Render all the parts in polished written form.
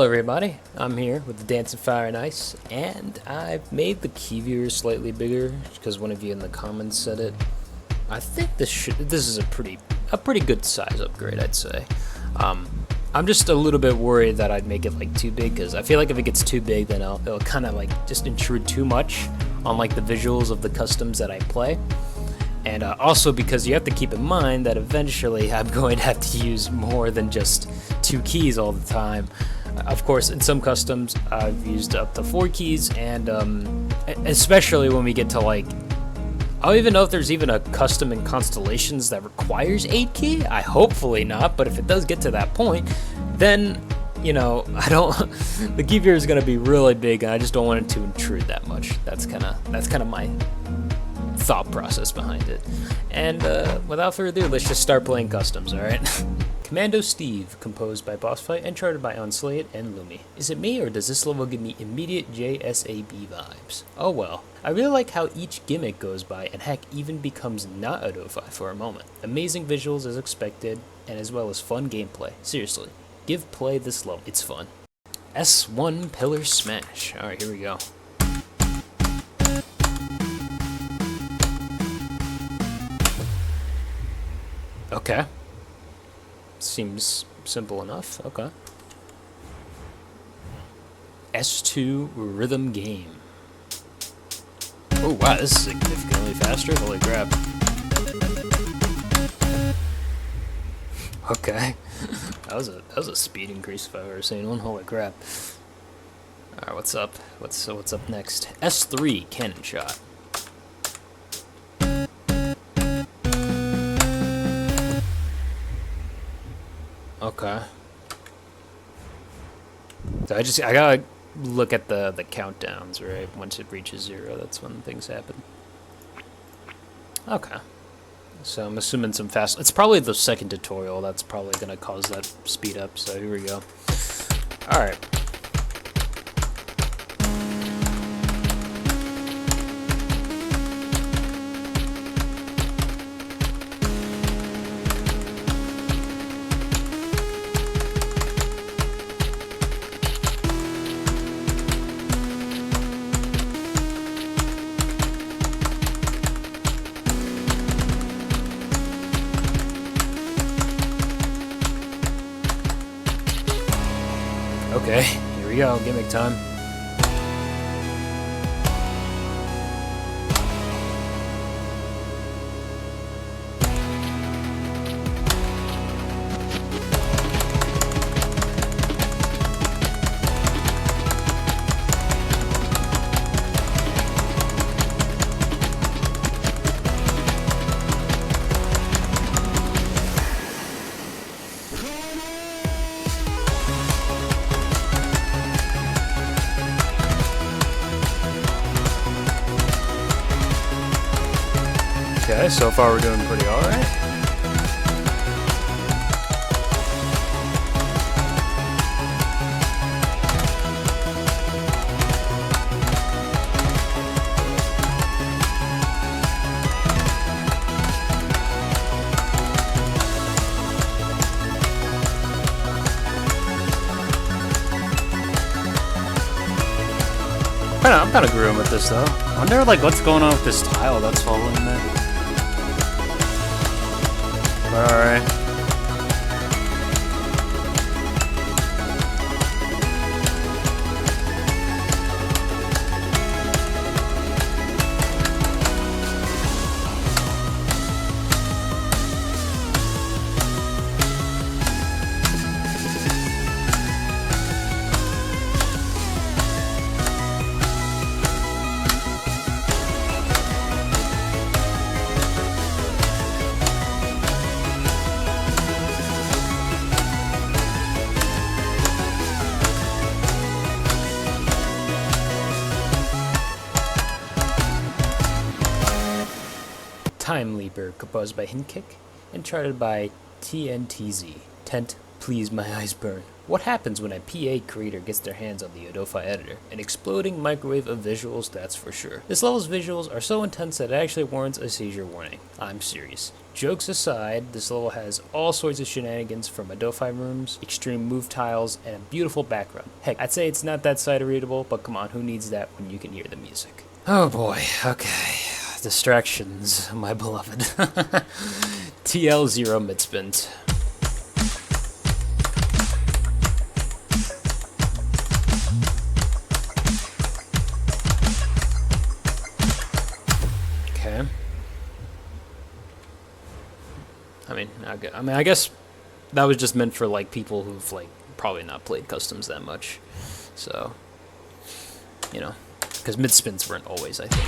Hello everybody, I'm here with the Dancing Fire and Ice, and I've made the key viewer slightly bigger because one of you in the comments said it. I think this is a pretty good size upgrade, I'd say. I'm just a little bit worried that I'd make it like too big, because I feel like if it gets too big, then it'll kind of like just intrude too much on like the visuals of the customs that I play. And also because you have to keep in mind that eventually I'm going to have to use more than just 2 keys all the time. Of course, in some customs, I've used up to 4 keys, and especially when we get to like, I don't even know if there's even a custom in Constellations that requires 8 key. I hopefully not, but if it does get to that point, then you know the key viewer is going to be really big, and I just don't want it to intrude that much. That's kind of my thought process behind it. And without further ado, let's just start playing customs, alright? Commando Steve, composed by Boss Fight and charted by Unslate and Lumi. Is it me, or does this level give me immediate JSAB vibes? Oh well. I really like how each gimmick goes by, and heck, even becomes not a do-fi for a moment. Amazing visuals as expected, and as well as fun gameplay. Seriously, give play this level, it's fun. S1 Pillar Smash. Alright, here we go. Okay. Seems simple enough. Okay. S2 Rhythm Game. Oh wow, this is significantly faster. Holy crap. Okay. that was a speed increase if I've ever seen one. Holy crap. Alright, what's up? What's up next? S3 Cannon Shot. Okay. So I gotta look at the countdowns, right? Once it reaches 0, that's when things happen. Okay. So I'm assuming some fast. It's probably the second tutorial that's probably gonna cause that speed up. So here we go. All right. Okay, here we go, gimmick time. Okay, so far we're doing pretty alright. I'm kind of grooving with this though. I wonder like what's going on with this tile that's falling in there. Alright. Time Leaper, composed by Hinkick and charted by TNTZ. Tent, please my eyes burn. What happens when a PA creator gets their hands on the Adobe editor? An exploding microwave of visuals, that's for sure. This level's visuals are so intense that it actually warrants a seizure warning. I'm serious. Jokes aside, this level has all sorts of shenanigans from Adobe rooms, extreme move tiles, and a beautiful background. Heck, I'd say it's not that side readable, but come on, who needs that when you can hear the music? Oh boy, okay. Distractions, my beloved. TL0 mid-spins. Okay. I guess that was just meant for like people who've like probably not played customs that much. So, you know, because mid spins weren't always, I think.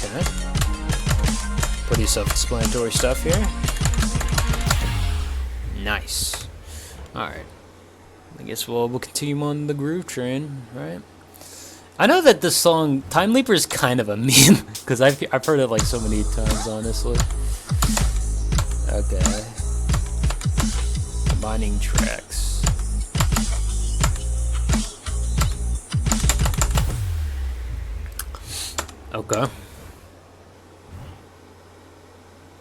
Okay. Pretty self-explanatory stuff here. Nice. All right. I guess we'll continue on the groove train, right? I know that this song, Time Leaper, is kind of a meme, because I've heard it like so many times, honestly. Okay. Combining tracks. Okay.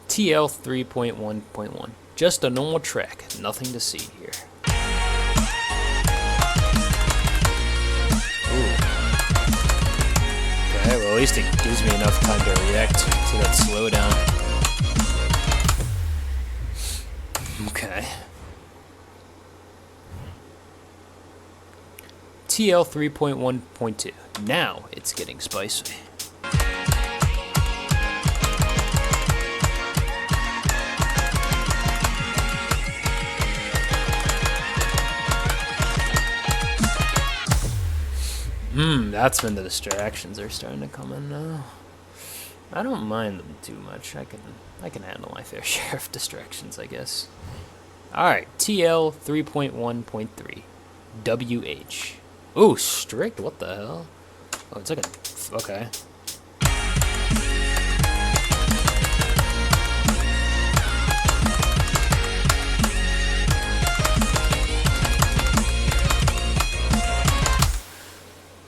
TL 3.1.1. Just a normal track, nothing to see here. Okay, well at least it gives me enough time to react to that slowdown. Okay. TL 3.1.2. Now it's getting spicy. That's when the distractions are starting to come in now. I don't mind them too much. I can handle my fair share of distractions, I guess. Alright, TL 3.1.3. WH. Ooh, strict? What the hell? Oh, it's like a... okay.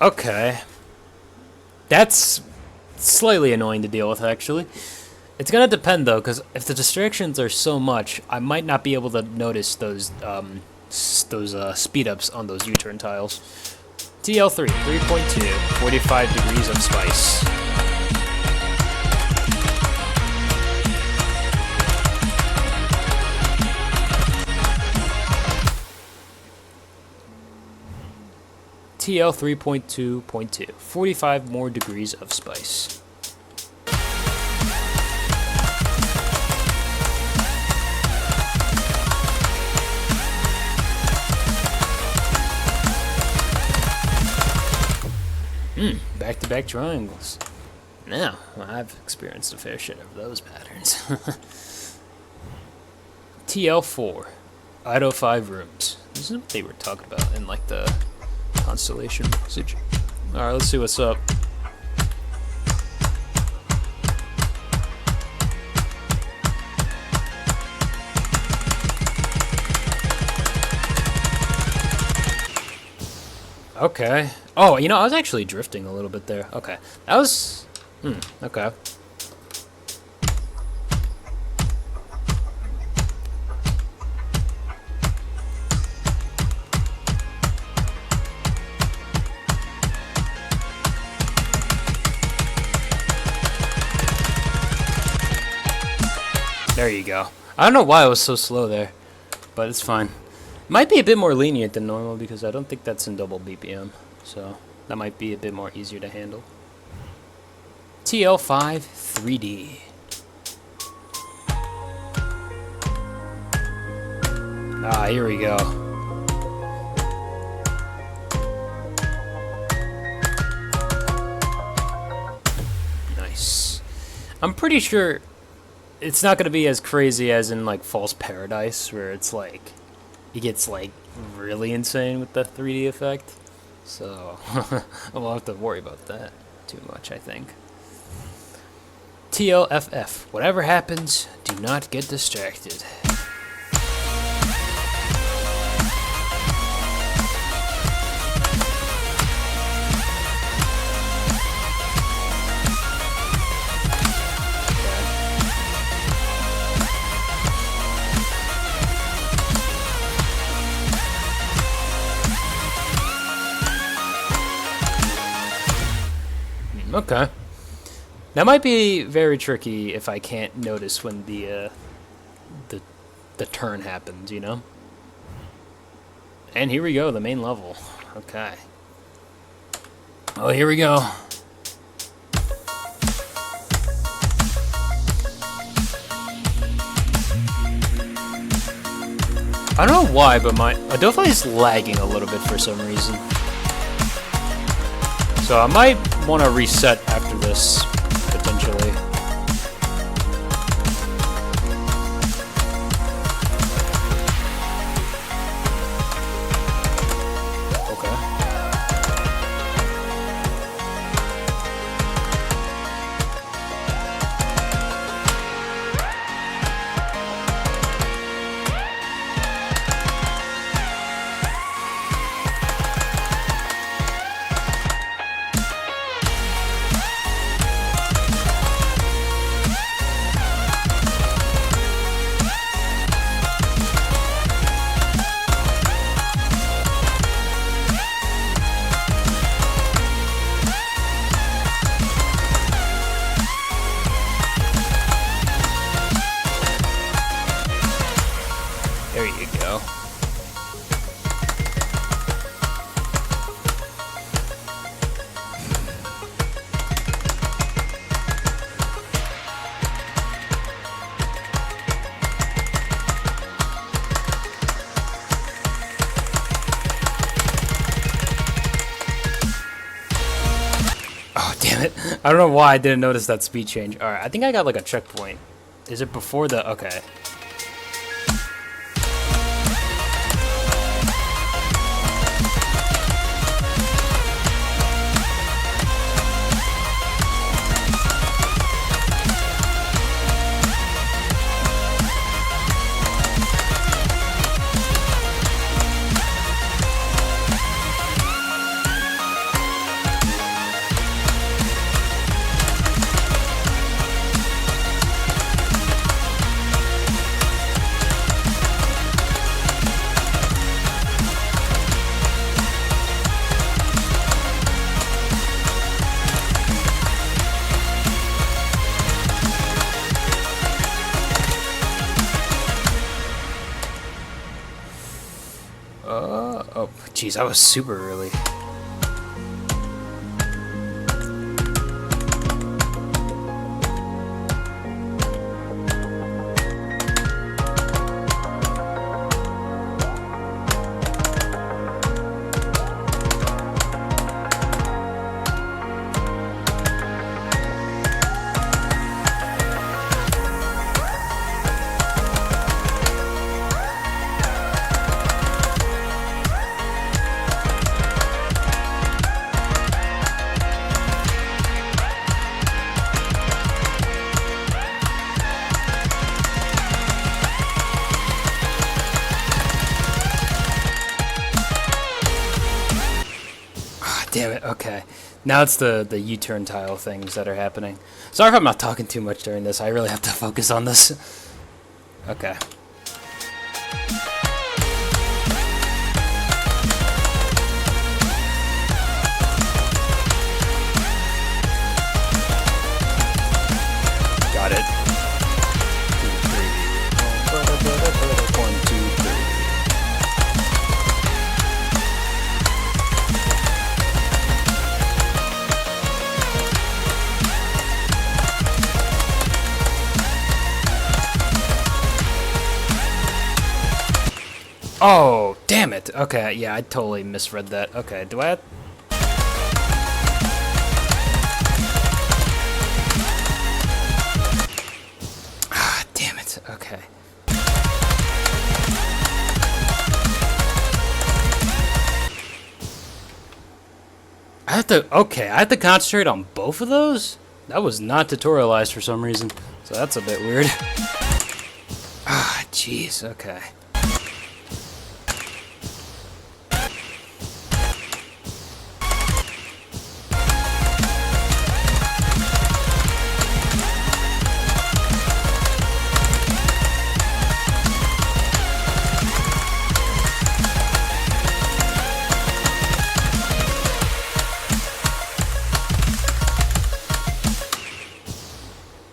Okay. That's slightly annoying to deal with, actually. It's gonna depend, though, because if the distractions are so much, I might not be able to notice those speed-ups on those U-turn tiles. TL3, 3.2, 45 degrees of spice. TL 3.2.2, 45 more degrees of spice. Back-to-back triangles. Now, I've experienced a fair share of those patterns. TL4, Ido 5 rooms. This is what they were talking about in like the Constellation message. Alright, let's see what's up. Okay. Oh, you know, I was actually drifting a little bit there. Okay. That was... okay. There you go. I don't know why I was so slow there, but it's fine. Might be a bit more lenient than normal because I don't think that's in double BPM, so that might be a bit more easier to handle. TL5 3D. Ah, here we go. Nice. I'm pretty sure it's not going to be as crazy as in like False Paradise, where it's like it gets like really insane with the 3D effect. So I won't have to worry about that too much, I think. TLFF. Whatever happens, do not get distracted. Okay. That might be very tricky if I can't notice when the turn happens, you know? And here we go, the main level. Okay. Oh, here we go. I don't know why, but my Adobe is lagging a little bit for some reason. So I might want to reset after this, potentially. Okay. There you go. Oh, damn it. I don't know why I didn't notice that speed change. Alright, I think I got like a checkpoint. Is it before the... Okay. Oh, jeez, I was super early. Damn it, okay. Now it's the U-turn tile things that are happening. Sorry if I'm not talking too much during this. I really have to focus on this. Okay. Got it. 1, 2, 3. Oh, damn it. Okay, yeah, I totally misread that. Okay, do I have... Ah, damn it. Okay. I have to... Okay, I have to concentrate on both of those? That was not tutorialized for some reason, so that's a bit weird. Ah, jeez, okay.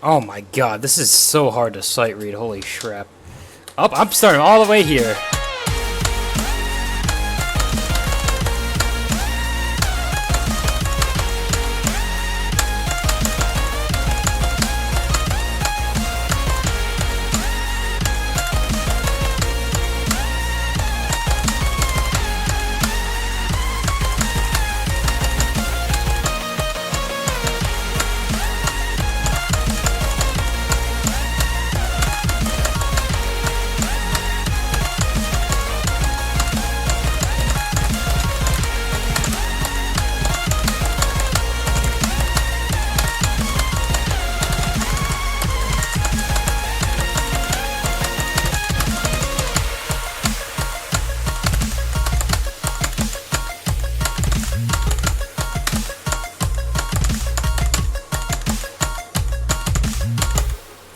Oh my god, this is so hard to sight read, holy crap. Oh, I'm starting all the way here.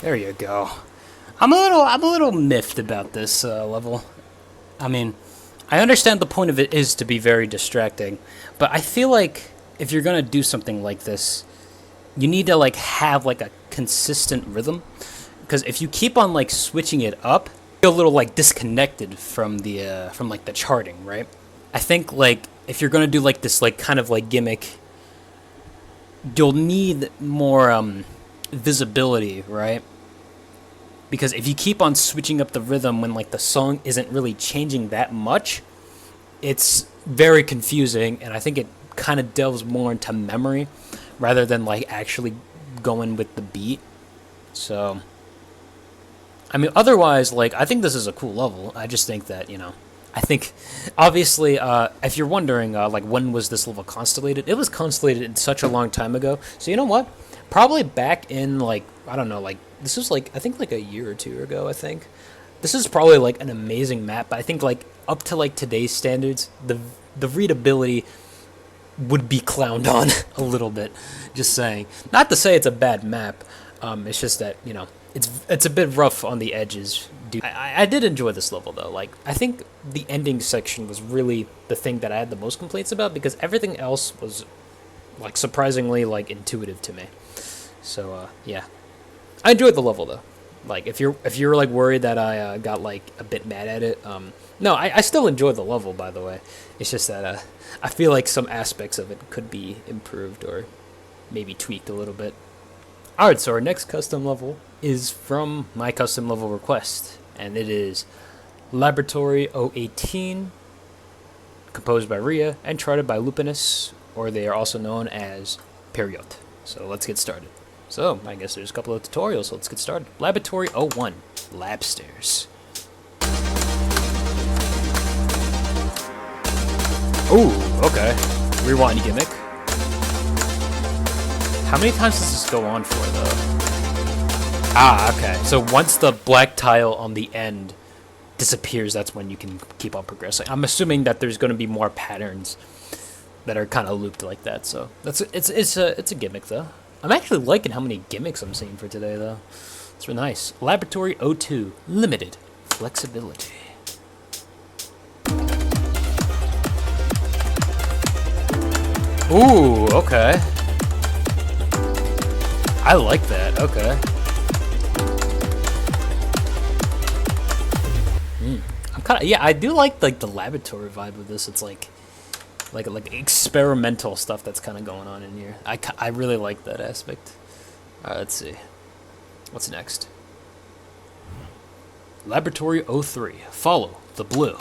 There you go. I'm a little miffed about this level. I mean, I understand the point of it is to be very distracting, but I feel like if you're gonna do something like this, you need to like have like a consistent rhythm. Because if you keep on like switching it up, you're a little like disconnected from the like the charting, right? I think like if you're gonna do like this like kind of like gimmick, you'll need more visibility, right? Because if you keep on switching up the rhythm when like the song isn't really changing that much, it's very confusing, and I think it kind of delves more into memory rather than like actually going with the beat. So I mean, otherwise, like, I think this is a cool level. I just think that, you know, I think, obviously, if you're wondering, like, when was this level constellated? It was constellated such a long time ago. So, you know what? Probably back in, like, I don't know, like, this was, like, I think, like, a year or two ago, I think. This is probably, like, an amazing map. But I think, like, up to, like, today's standards, the readability would be clowned on a little bit. Just saying. Not to say it's a bad map. It's just that, you know, it's a bit rough on the edges. I did enjoy this level, though. Like, I think the ending section was really the thing that I had the most complaints about, because everything else was, like, surprisingly, like, intuitive to me. So, yeah. I enjoyed the level, though. Like, if you're like, worried that I got, like, a bit mad at it, no, I still enjoyed the level, by the way. It's just that I feel like some aspects of it could be improved or maybe tweaked a little bit. Alright, so our next custom level is from my custom level request, and it is Laboratory 018, composed by Ria and charted by Lupinus, or they are also known as Period. So let's get started. So, I guess there's a couple of tutorials, so let's get started. Laboratory 01, Lab Stairs. Ooh, okay. Rewind gimmick. How many times does this go on for, though? Ah, okay. So once the black tile on the end disappears, that's when you can keep on progressing. I'm assuming that there's going to be more patterns that are kind of looped like that. So it's a gimmick, though. I'm actually liking how many gimmicks I'm seeing for today, though. It's really nice. Laboratory 02, limited flexibility. Ooh, okay. I like that. Okay. I'm kind of, yeah. I do like the laboratory vibe of this. It's like experimental stuff that's kind of going on in here. I really like that aspect. All right, let's see. What's next? Laboratory 03. Follow the blue.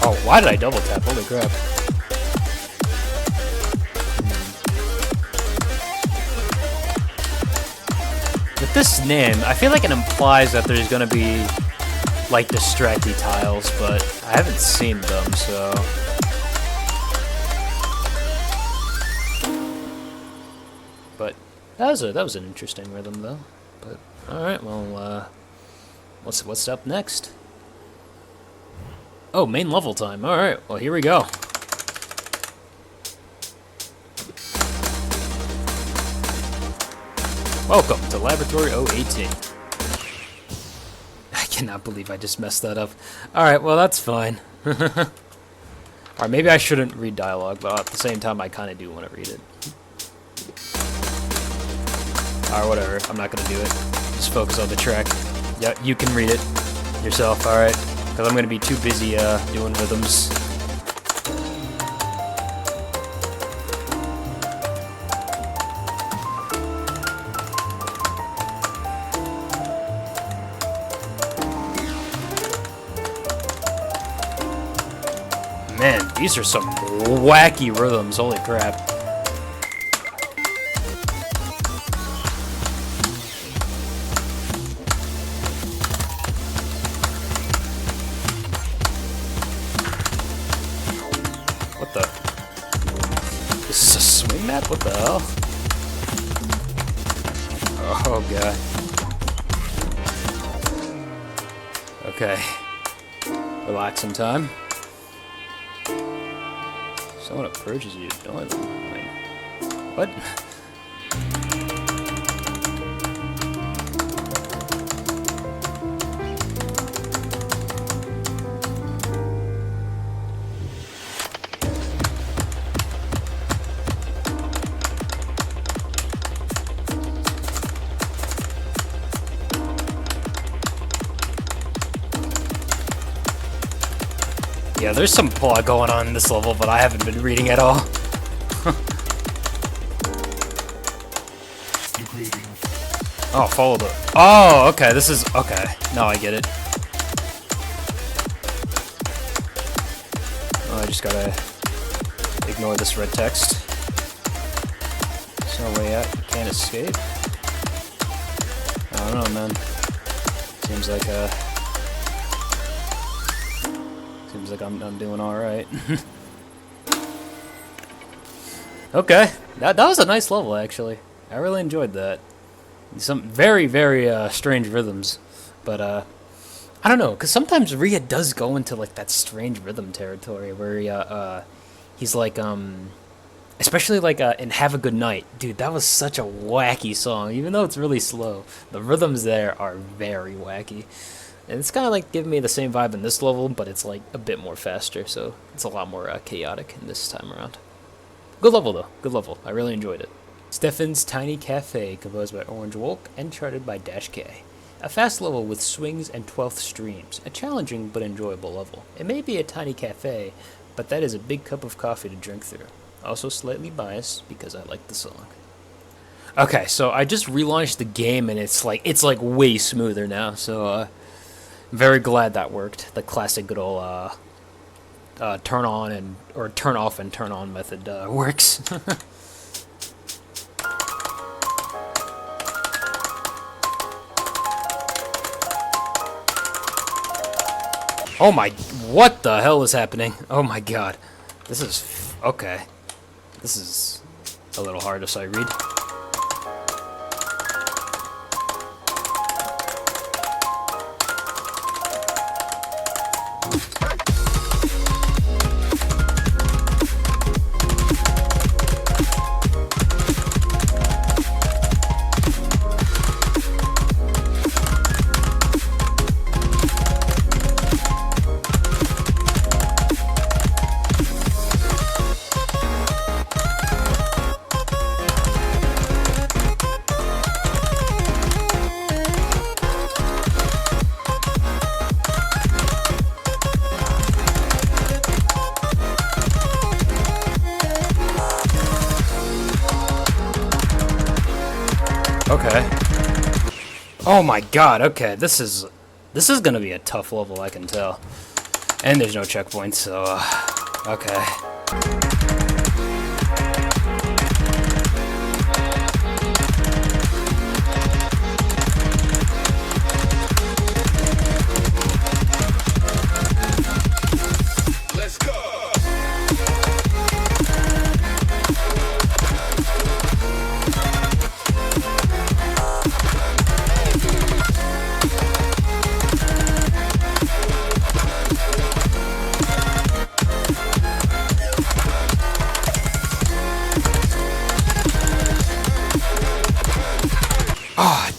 Oh, why did I double tap? Holy crap. With this name, I feel like it implies that there's going to be like distracty tiles, but I haven't seen them, so. But that was an interesting rhythm though. But all right, well, what's up next? Oh, main level time. All right, well here we go. Welcome to Laboratory 018. I cannot believe I just messed that up. Alright, well that's fine. Or maybe I shouldn't read dialogue, but at the same time I kind of do want to read it. Alright, whatever. I'm not going to do it. Just focus on the track. Yeah, you can read it yourself, alright? Because I'm going to be too busy doing rhythms. Man, these are some wacky rhythms, holy crap. What the? This is a swing map? What the hell? Oh god. Okay. Relaxing time. Someone approaches you, ignore them. Like, what? Yeah, there's some plot going on in this level, but I haven't been reading at all. Oh, follow the... Oh, okay, this is... Okay, now I get it. Oh, I just gotta ignore this red text. There's no way out. You can't escape. I don't know, man. Seems like I'm doing all right. Okay, that was a nice level actually. I really enjoyed that. Some very strange rhythms, but I don't know, cause sometimes Rhea does go into like that strange rhythm territory where he's like especially like in Have a Good Night, dude. That was such a wacky song, even though it's really slow. The rhythms there are very wacky. And it's kind of like giving me the same vibe in this level, but it's like a bit more faster, so it's a lot more chaotic in this time around. Good level though, good level. I really enjoyed it. Stefan's Tiny Cafe, composed by Orange Wolk and charted by Dash K. A fast level with swings and 12th streams. A challenging but enjoyable level. It may be a tiny cafe, but that is a big cup of coffee to drink through. Also slightly biased because I like the song. Okay, so I just relaunched the game and it's like way smoother now, so very glad that worked. The classic good old turn on and or turn off and turn on method works. Oh my, what the hell is happening? Oh my god. This is okay. This is a little hard as I read. Okay. Oh my god, okay, this is gonna be a tough level, I can tell. And there's no checkpoints, so, okay.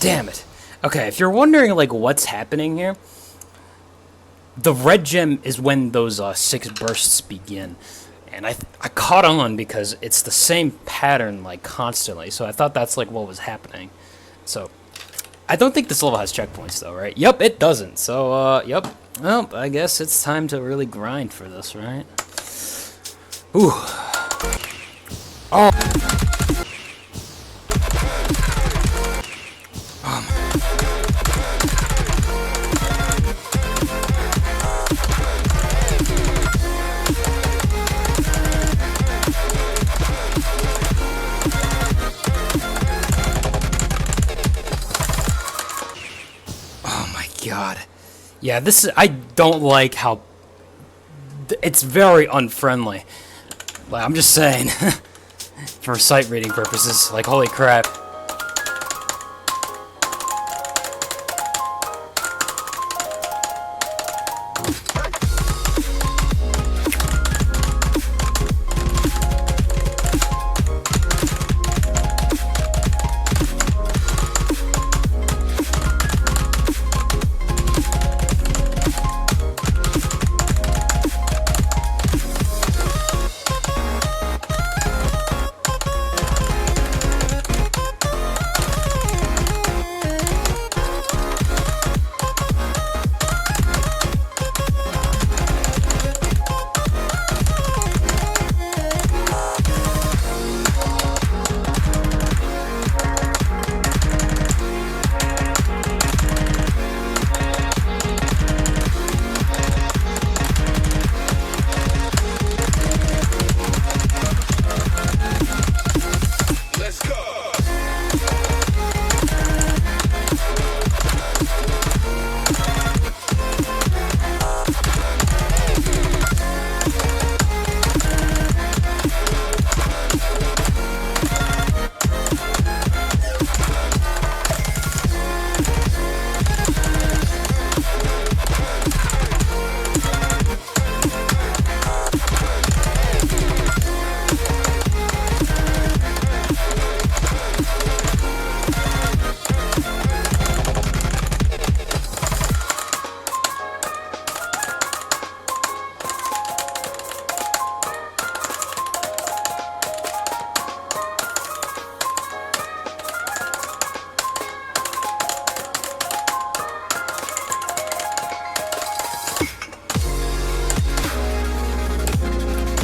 Damn it. Okay, if you're wondering, like, what's happening here, the red gem is when those 6 bursts begin. And I caught on because it's the same pattern, like, constantly. So I thought that's, like, what was happening. So, I don't think this level has checkpoints, though, right? Yep, it doesn't. So, yep. Well, I guess it's time to really grind for this, right? Ooh. Oh. God. Yeah, this is... I don't like how... It's very unfriendly. Like, I'm just saying. For sight reading purposes. Like, holy crap.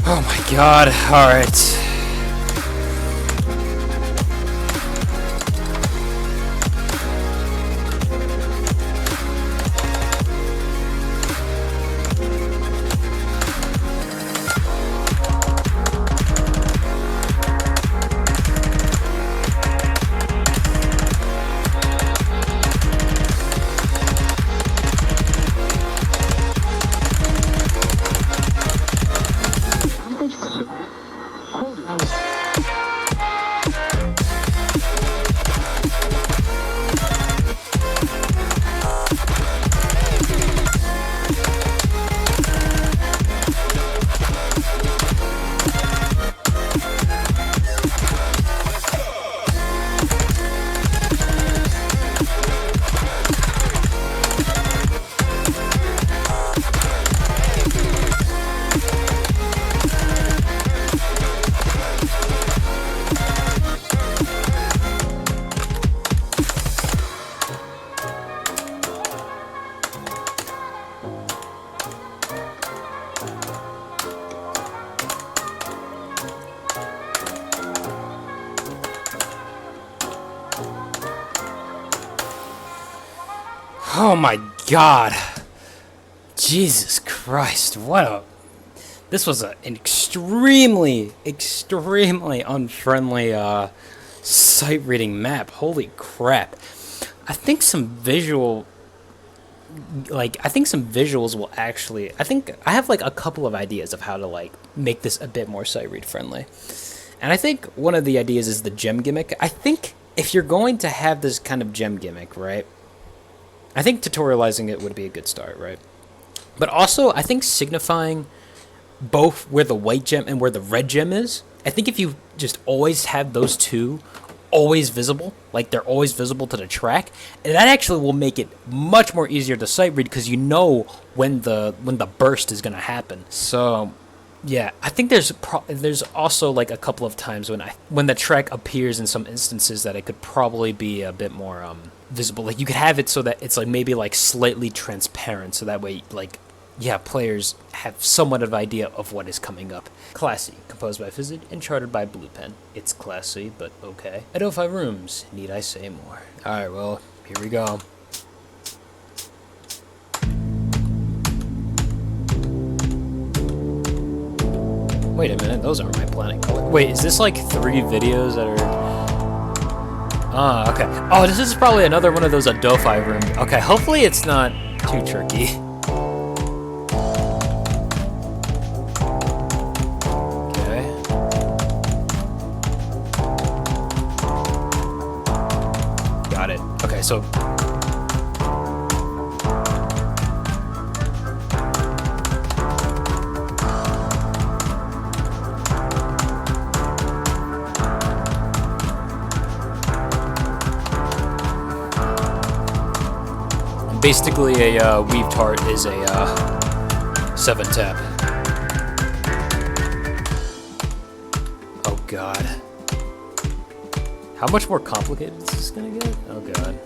Oh my god, alright. Oh my god. Jesus Christ, what a... This was an extremely unfriendly sight reading map. Holy crap. I think some visuals will actually... I have like a couple of ideas of how to like make this a bit more sight read friendly. And I think one of the ideas is the gem gimmick. I think if you're going to have this kind of gem gimmick, right? I think tutorializing it would be a good start, right? But also, I think signifying both where the white gem and where the red gem is, I think if you just always have those two always visible, like they're always visible to the track, and that actually will make it much more easier to sight read because you know when the burst is gonna happen. So yeah, I think there's also like a couple of times when the track appears in some instances that it could probably be a bit more visible. Like you could have it so that it's like maybe like slightly transparent, so that way like yeah, players have somewhat of an idea of what is coming up. Classy, composed by Fizzard and charted by Blue Pen. It's classy, but okay. Adelphi Rooms, need I say more? Alright, well, here we go. Wait a minute, those aren't my planet color. Wait, is this like 3 videos that are... Ah, okay. Oh, this is probably another one of those Adelphi rooms. Okay, hopefully it's not too tricky. Okay. Got it. Okay, so... Basically, a weaved heart is a 7-tap. Oh god. How much more complicated is this gonna get? Oh god.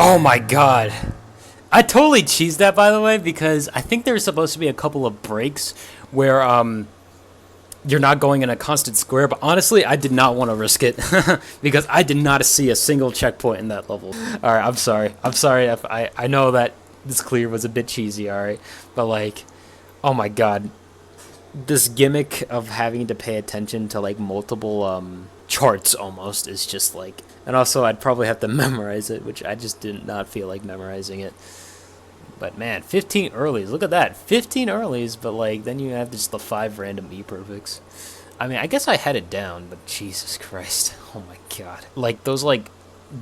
Oh my god. I totally cheesed that, by the way, because I think there's supposed to be a couple of breaks where you're not going in a constant square, but honestly, I did not want to risk it because I did not see a single checkpoint in that level. Alright, I'm sorry. I'm sorry if I know that this clear was a bit cheesy, alright? But like, oh my god. This gimmick of having to pay attention to like multiple charts almost is just like, and also I'd probably have to memorize it, which I just did not feel like memorizing it. But man, 15 earlies, look at that, 15 earlies, but like then you have just the 5 random E-perfects. I mean, I guess I had it down, but Jesus Christ, oh my god. Like those like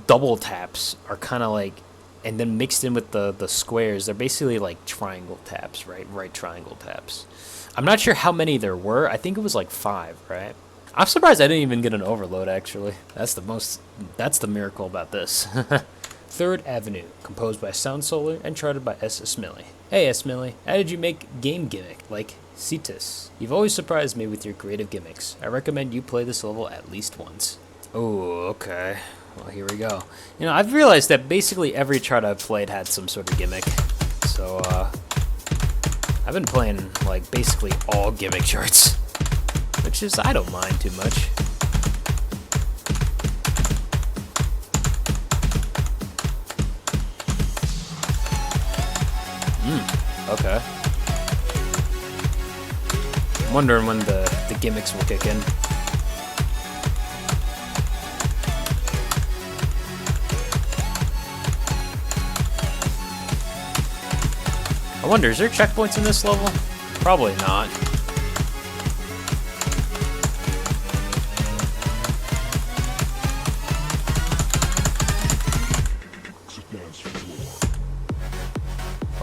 double taps are kind of like, and then mixed in with the squares, they're basically like triangle taps, right? Right triangle taps. I'm not sure how many there were. I think it was like 5, right? I'm surprised I didn't even get an overload, actually. That's the miracle about this. 3rd Avenue, composed by Sound Solar and charted by S. Smiley. Hey S. Smiley, how did you make game gimmick, like Cetus? You've always surprised me with your creative gimmicks. I recommend you play this level at least once. Oh, okay. Well, here we go. You know, I've realized that basically every chart I've played had some sort of gimmick. So, I've been playing, like, basically all gimmick charts, which is, I don't mind too much. Okay. I'm wondering when the gimmicks will kick in. I wonder, is there checkpoints in this level? Probably not.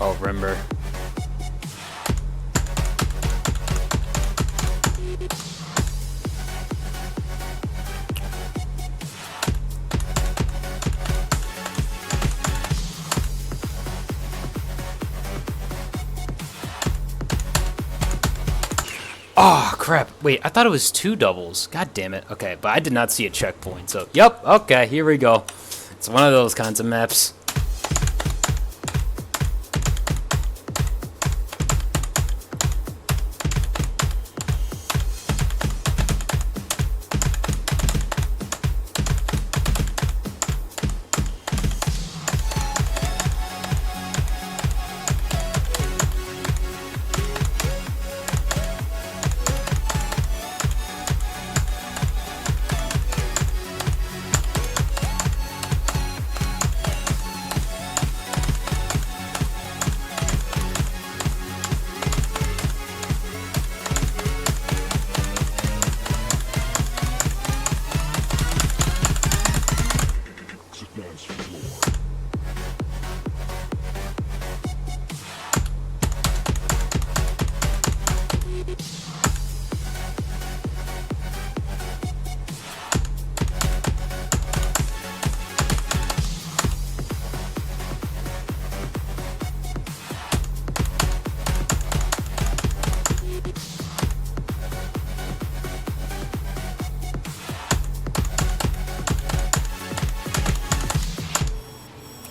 Oh, remember. Oh, crap. Wait, I thought it was 2 doubles. God damn it. Okay, but I did not see a checkpoint, so... Yep, okay, here we go. It's one of those kinds of maps.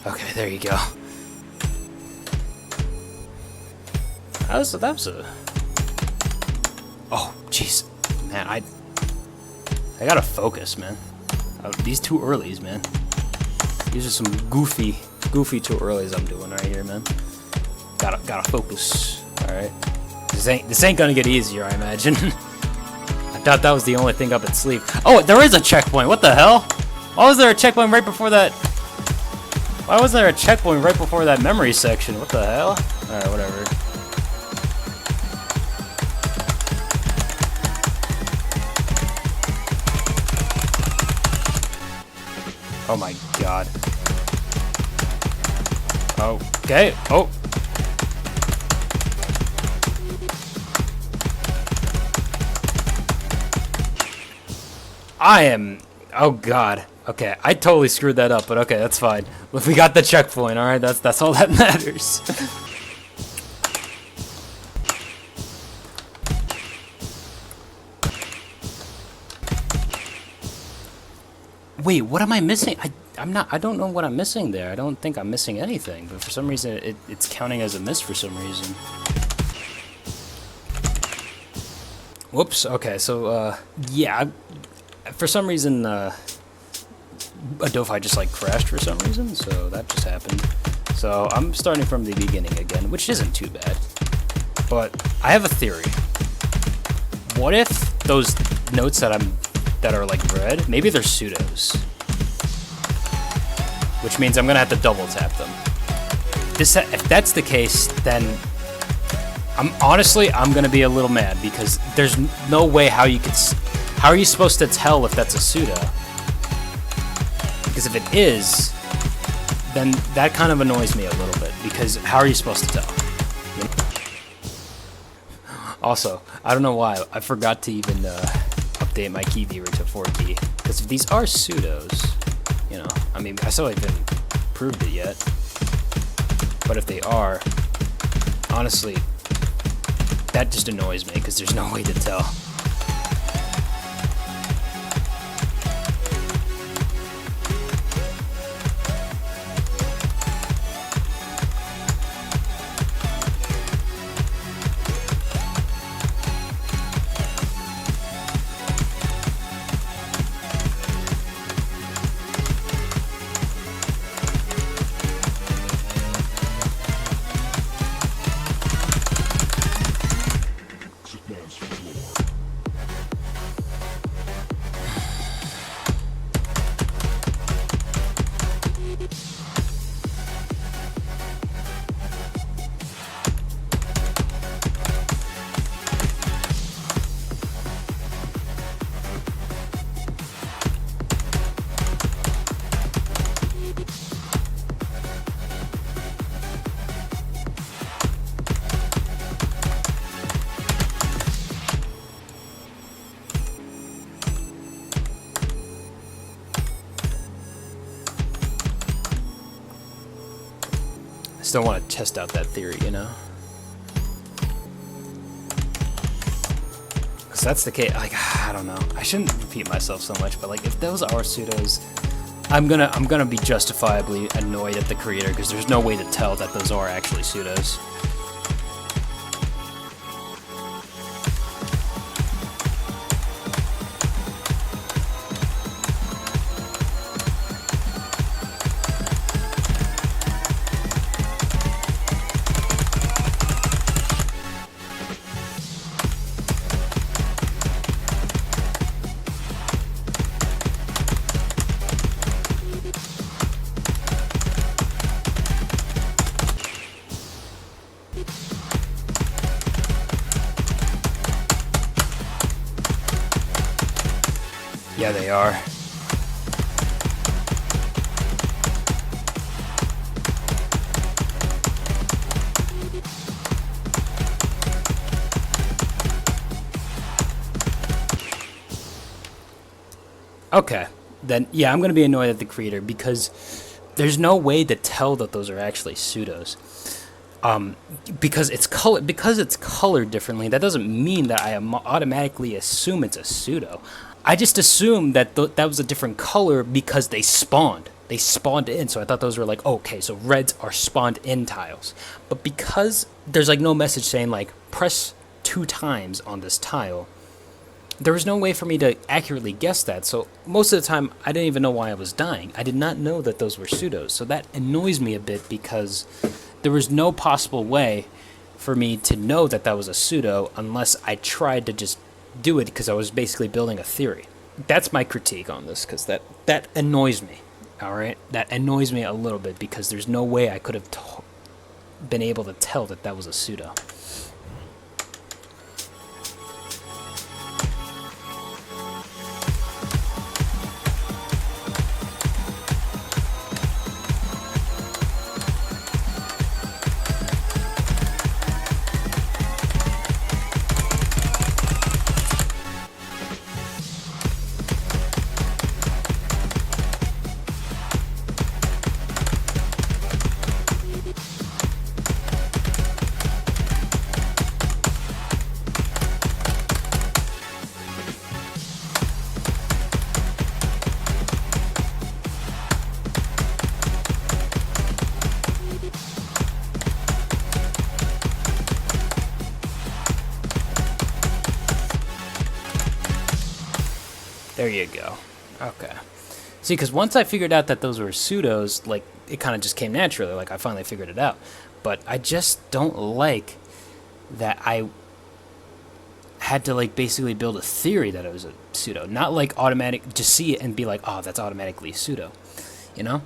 Okay, there you go. That was a... Oh, jeez. Man, I gotta focus, man. These too earlies, man. These are some goofy too earlies I'm doing right here, man. Gotta focus. Alright. This ain't gonna get easier, I imagine. I thought that was the only thing up its sleeve. Oh, there is a checkpoint. What the hell? Why was there a checkpoint right before that? Why wasn't there a checkpoint right before that memory section? What the hell? Alright, whatever. Oh my god. Okay. Oh. I am... Oh god. Okay, I totally screwed that up, but okay, that's fine. If we got the checkpoint, alright, that's all that matters. Wait, what am I missing? I don't know what I'm missing there. I don't think I'm missing anything, but for some reason it's counting as a miss for some reason. Whoops, okay, so yeah, for some reason Adobe just like crashed for some reason, so that just happened. So I'm starting from the beginning again, which isn't too bad. But I have a theory. What if those notes that are like red, maybe they're pseudos? Which means I'm gonna have to double tap them. If that's the case, then I'm gonna be a little mad because there's no way how are you supposed to tell if that's a pseudo? Because if it is, then that kind of annoys me a little bit, because how are you supposed to tell? You know? Also, I don't know why, I forgot to even update my key viewer to 4-key, because if these are pseudos, you know, I mean, I still haven't proved it yet, but if they are, honestly, that just annoys me, because there's no way to tell. Still want to test out that theory, you know? that's the case, like, I don't know. I shouldn't repeat myself so much, but like, if those are pseudos, I'm gonna be justifiably annoyed at the creator because there's no way to tell that those are actually pseudos. Yeah, they are. Okay, then yeah, I'm gonna be annoyed at the creator because there's no way to tell that those are actually pseudos. Because it's colored differently, that doesn't mean that I automatically assume it's a pseudo. I just assumed that that was a different color because they spawned. They spawned in, so I thought those were like, okay, so reds are spawned in tiles. But because there's like no message saying like, press 2 times on this tile, there was no way for me to accurately guess that. So most of the time, I didn't even know why I was dying. I did not know that those were pseudos. So that annoys me a bit because there was no possible way for me to know that that was a pseudo unless I tried to just do it because I was basically building a theory. That's my critique on this because that annoys me. All right, that annoys me a little bit because there's no way I could have been able to tell that that was a pseudo. There you go. Okay. See, because once I figured out that those were pseudos, like, it kind of just came naturally. Like, I finally figured it out. But I just don't like that I had to, like, basically build a theory that it was a pseudo. Not, like, automatic, just see it and be like, oh, that's automatically a pseudo. You know?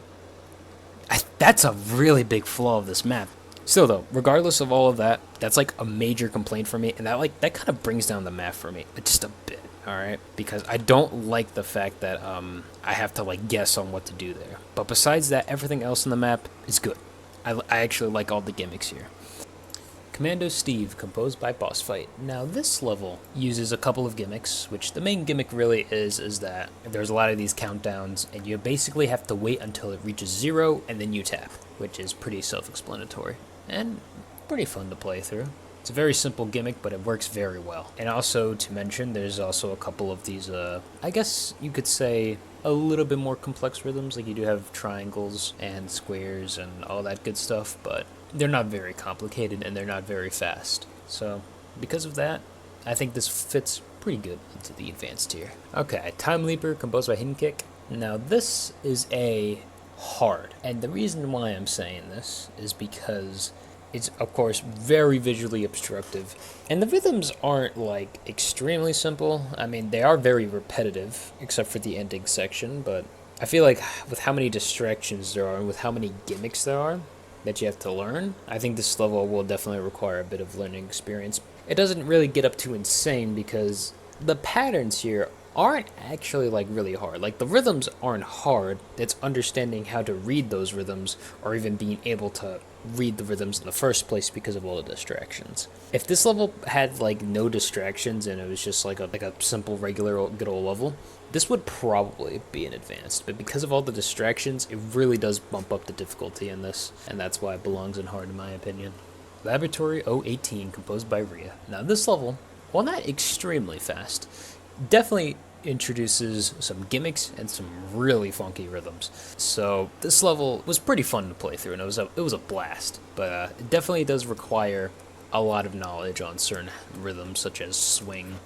That's a really big flaw of this map. Still, though, regardless of all of that, that's, like, a major complaint for me. And that kind of brings down the map for me just a bit. Alright, because I don't like the fact that I have to like guess on what to do there. But besides that, everything else in the map is good. I actually like all the gimmicks here. Commando Steve, composed by Boss Fight. Now this level uses a couple of gimmicks, which the main gimmick really is that there's a lot of these countdowns, and you basically have to wait until it reaches 0 and then you tap, which is pretty self-explanatory and pretty fun to play through. It's a very simple gimmick, but it works very well. And also, to mention, there's also a couple of these, I guess you could say, a little bit more complex rhythms. Like, you do have triangles and squares and all that good stuff, but they're not very complicated and they're not very fast. So, because of that, I think this fits pretty good into the advanced tier. Okay, Time Leaper, composed by Hidden Kick. Now, this is a hard. And the reason why I'm saying this is because it's, of course, very visually obstructive. And the rhythms aren't, like, extremely simple. I mean, they are very repetitive, except for the ending section, but I feel like with how many distractions there are and with how many gimmicks there are that you have to learn, I think this level will definitely require a bit of learning experience. It doesn't really get up too insane because the patterns here aren't actually like really hard. Like the rhythms aren't hard. It's understanding how to read those rhythms or even being able to read the rhythms in the first place because of all the distractions. If this level had like no distractions and it was just like a simple regular good old level, this would probably be an advanced, but because of all the distractions, it really does bump up the difficulty in this, and that's why it belongs in hard in my opinion. Laboratory 018, composed by Rhea. Now this level well, not extremely fast. Definitely introduces some gimmicks and some really funky rhythms. So this level was pretty fun to play through, and it was a blast. But it definitely does require a lot of knowledge on certain rhythms, such as swing,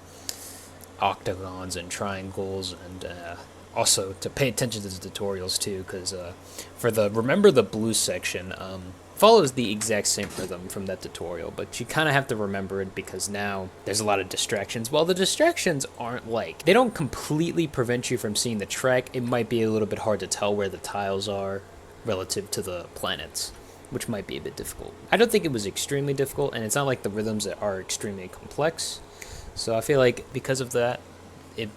octagons, and triangles, and also to pay attention to the tutorials too, because for the Remember the Blues section, follows the exact same rhythm from that tutorial, but you kind of have to remember it because now there's a lot of distractions. While the distractions aren't like, they don't completely prevent you from seeing the track, it might be a little bit hard to tell where the tiles are relative to the planets, which might be a bit difficult. I don't think it was extremely difficult, and it's not like the rhythms that are extremely complex, so I feel like because of that, it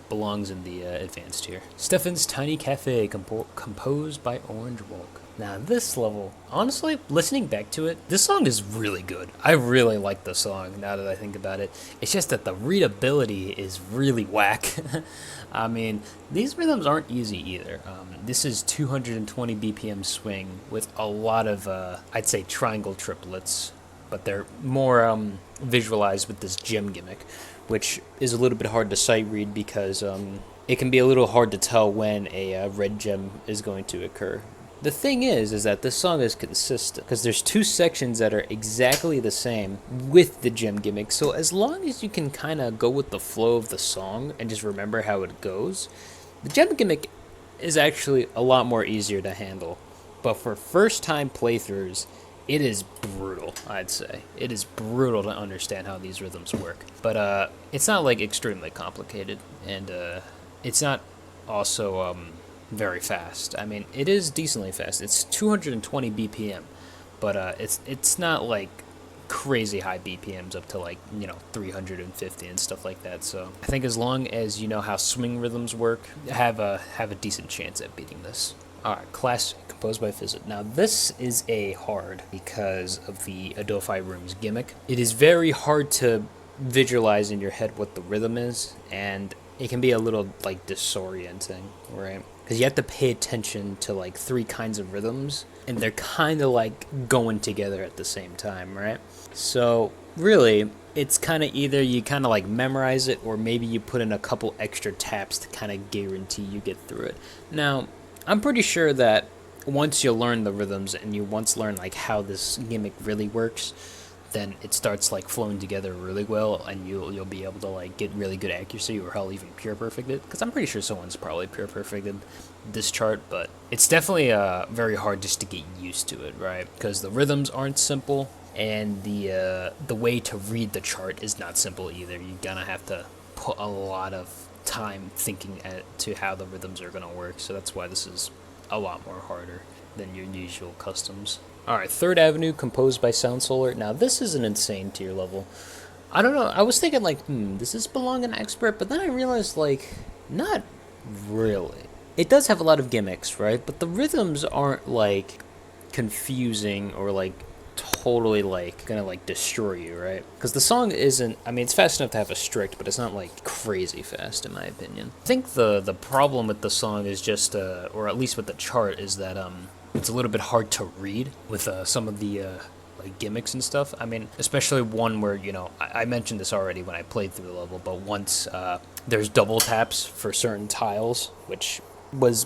belongs in the advanced tier. Stefan's Tiny Cafe, composed by Orange Walk. Now this level, honestly, listening back to it, this song is really good. I really like the song now that I think about it. It's just that the readability is really whack. I mean, these rhythms aren't easy either. This is 220 BPM swing with a lot of, I'd say, triangle triplets, but they're more visualized with this gem gimmick, which is a little bit hard to sight read because it can be a little hard to tell when a red gem is going to occur. The thing is that this song is consistent because there's two sections that are exactly the same with the gem gimmick. So as long as you can kind of go with the flow of the song and just remember how it goes, the gem gimmick is actually a lot more easier to handle. But for first-time playthroughs, it is brutal, I'd say. It is brutal to understand how these rhythms work. But it's not like extremely complicated, and it's not also very fast. I mean, it is decently fast. It's 220 BPM, but it's not like crazy high BPMs up to like 350 and stuff like that. So I think as long as you know how swing rhythms work, have a decent chance at beating this. All right, Classic, composed by Fizzit. Now this is a hard because of the Adelphi Room's gimmick. It is very hard to visualize in your head what the rhythm is, and it can be a little like disorienting, right? Because you have to pay attention to like three kinds of rhythms, and they're kind of like going together at the same time, right? So really, it's kind of either you kind of like memorize it, or maybe you put in a couple extra taps to kind of guarantee you get through it. Now, I'm pretty sure that once you learn the rhythms and you once learn like how this gimmick really works, then it starts like flowing together really well, and you'll be able to like get really good accuracy, or hell, even pure perfect it. Because I'm pretty sure someone's probably pure perfected this chart, but it's definitely very hard just to get used to it, right? Because the rhythms aren't simple, and the way to read the chart is not simple either. You're gonna have to put a lot of time thinking to how the rhythms are gonna work. So that's why this is a lot more harder than your usual customs. Alright, Third Avenue, composed by Sound Solar. Now, this is an insane tier level. I don't know, I was thinking, like, does this belong in Expert? But then I realized, like, not really. It does have a lot of gimmicks, right? But the rhythms aren't, like, confusing or, like, totally, like, gonna, like, destroy you, right? Because the song isn't, I mean, it's fast enough to have a strict, but it's not, like, crazy fast, in my opinion. I think the problem with the song is just, or at least with the chart, is that, it's a little bit hard to read with some of the like gimmicks and stuff. I mean, especially one where, I mentioned this already when I played through the level, but once there's double taps for certain tiles, which was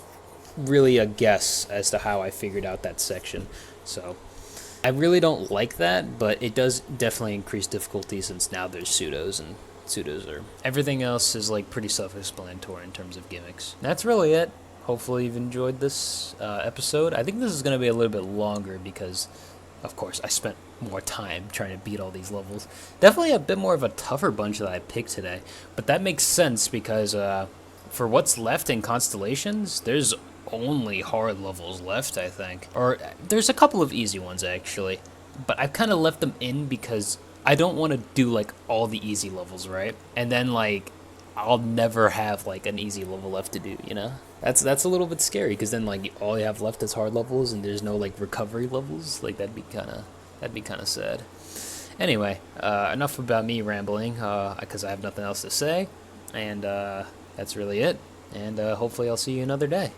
really a guess as to how I figured out that section. So I really don't like that, but it does definitely increase difficulty since now there's pseudos, and pseudos are... Everything else is like pretty self-explanatory in terms of gimmicks. That's really it. Hopefully you've enjoyed this episode. I think this is going to be a little bit longer because, of course, I spent more time trying to beat all these levels. Definitely a bit more of a tougher bunch that I picked today, but that makes sense because for what's left in Constellations, there's only hard levels left, I think. Or there's a couple of easy ones, actually, but I've kind of left them in because I don't want to do, like, all the easy levels, right? And then, like, I'll never have, like, an easy level left to do, That's a little bit scary, because then, like, all you have left is hard levels, and there's no, like, recovery levels. Like, that'd be kind of sad. Anyway, enough about me rambling, because I have nothing else to say, and that's really it, and hopefully I'll see you another day.